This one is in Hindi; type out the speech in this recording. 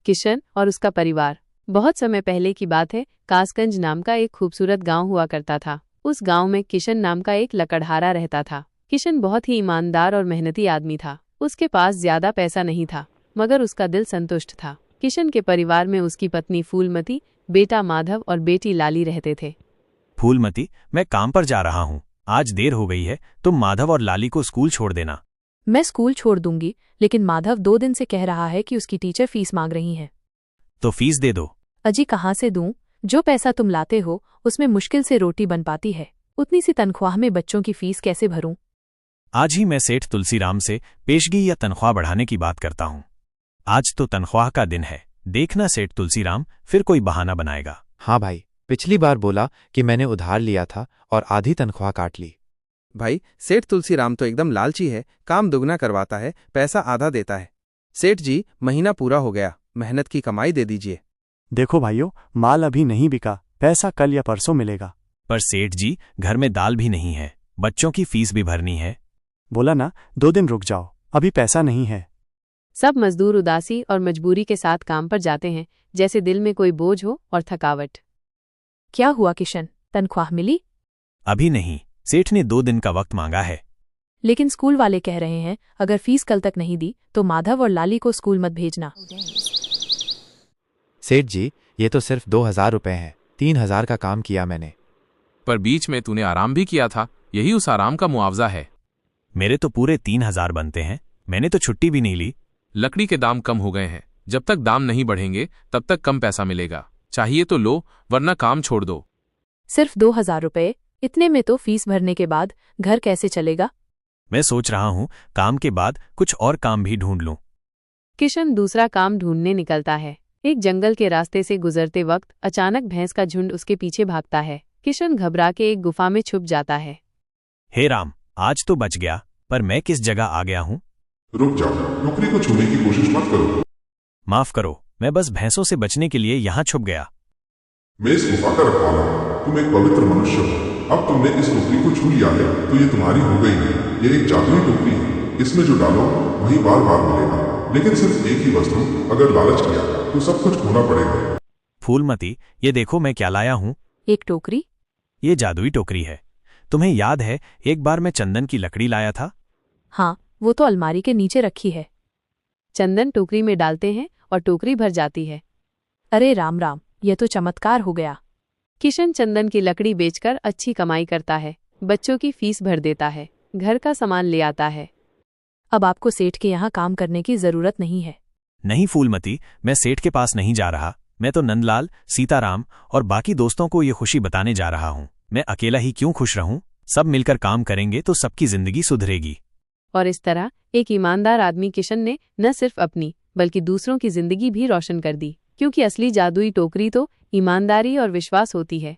किशन और उसका परिवार। बहुत समय पहले की बात है। कासगंज नाम का एक खूबसूरत गांव हुआ करता था। उस गांव में किशन नाम का एक लकड़हारा रहता था। किशन बहुत ही ईमानदार और मेहनती आदमी था। उसके पास ज्यादा पैसा नहीं था, मगर उसका दिल संतुष्ट था। किशन के परिवार में उसकी पत्नी फूलमती, बेटा माधव और बेटी लाली रहते थे। फूलमती, मैं काम पर जा रहा हूँ, आज देर हो गई है, तुम माधव और लाली को स्कूल छोड़ देना। मैं स्कूल छोड़ दूंगी, लेकिन माधव 2 दिन से कह रहा है कि उसकी टीचर फीस मांग रही हैं। तो फीस दे दो। अजी कहाँ से दूं? जो पैसा तुम लाते हो उसमें मुश्किल से रोटी बन पाती है। उतनी सी तनख्वाह में बच्चों की फीस कैसे भरूं? आज ही मैं सेठ तुलसीराम से पेशगी या तनख्वाह बढ़ाने की बात करता हूँ। आज तो तनख्वाह का दिन है, देखना सेठ तुलसीराम फिर कोई बहाना बनाएगा। हाँ भाई, पिछली बार बोला कि मैंने उधार लिया था और आधी तनख्वाह काट ली। भाई, सेठ तुलसीराम तो एकदम लालची है, काम दुगना करवाता है, पैसा आधा देता है। सेठ जी, महीना पूरा हो गया, मेहनत की कमाई दे दीजिए। देखो भाइयों, माल अभी नहीं बिका, पैसा कल या परसों मिलेगा। पर सेठ जी, घर में दाल भी नहीं है, बच्चों की फीस भी भरनी है। बोला ना 2 दिन रुक जाओ, अभी पैसा नहीं है। सब मजदूर उदासी और मजबूरी के साथ काम पर जाते हैं, जैसे दिल में कोई बोझ हो और थकावट। क्या हुआ किशन, तनख्वाह मिली? अभी नहीं, सेठ ने 2 दिन का वक्त मांगा है। लेकिन स्कूल वाले कह रहे हैं अगर फीस कल तक नहीं दी तो माधव और लाली को स्कूल मत भेजना। सेठ जी, ये तो सिर्फ 2000 रुपए हैं, 3000 का काम किया मैंने। पर बीच में तूने आराम भी किया था, यही उस आराम का मुआवजा है। मेरे तो पूरे 3000 बनते हैं, मैंने तो छुट्टी भी नहीं ली। लकड़ी के दाम कम हो गए हैं, जब तक दाम नहीं बढ़ेंगे तब तक कम पैसा मिलेगा। चाहिए तो लो, वरना काम छोड़ दो। सिर्फ 2000 रुपए, इतने में तो फीस भरने के बाद घर कैसे चलेगा? मैं सोच रहा हूँ काम के बाद कुछ और काम भी ढूंढ लूं। किशन दूसरा काम ढूंढने निकलता है। एक जंगल के रास्ते से गुजरते वक्त अचानक भैंस का झुंड उसके पीछे भागता है। किशन घबरा के एक गुफा में छुप जाता है। हे राम, आज तो बच गया, पर मैं किस जगह आ गया हूँ? रुक जाओ, टोकरी को छूने की कोशिश मत करो। माफ करो, मैं बस भैंसों से बचने के लिए यहाँ छुप गया। मैं इस गुफा का रखवाला हूँ, तुम एक पवित्र मनुष्य हो। अब तुमने इस टोकरी को छू लिया है तो ये तुम्हारी हो गई है। ये एक जादुई टोकरी है, इसमें जो डालो वही बार बार मिलेगा, लेकिन सिर्फ एक ही वस्तु। अगर लालच किया तो सब कुछ खोना पड़ेगा। फूलमती, ये देखो मैं क्या लाया हूँ। एक टोकरी? ये जादुई टोकरी है। तुम्हें याद है एक बार मैं चंदन की लकड़ी लाया था? हाँ, वो तो अलमारी के नीचे रखी है। चंदन टोकरी में डालते हैं और टोकरी भर जाती है। अरे राम राम, यह तो चमत्कार हो गया। किशन चंदन की लकड़ी बेचकर अच्छी कमाई करता है, बच्चों की फीस भर देता है, घर का सामान ले आता है। अब आपको सेठ के यहाँ काम करने की जरूरत नहीं है। नहीं फूलमती, मैं सेठ के पास नहीं जा रहा। मैं तो नंदलाल, सीताराम और बाकी दोस्तों को ये खुशी बताने जा रहा हूँ। मैं अकेला ही क्यों खुश रहूं? सब मिलकर काम करेंगे तो सबकी जिंदगी सुधरेगी। और इस तरह एक ईमानदार आदमी किशन ने न सिर्फ अपनी बल्कि दूसरों की जिंदगी भी रोशन कर दी, क्योंकि असली जादुई टोकरी तो ईमानदारी और विश्वास होती है।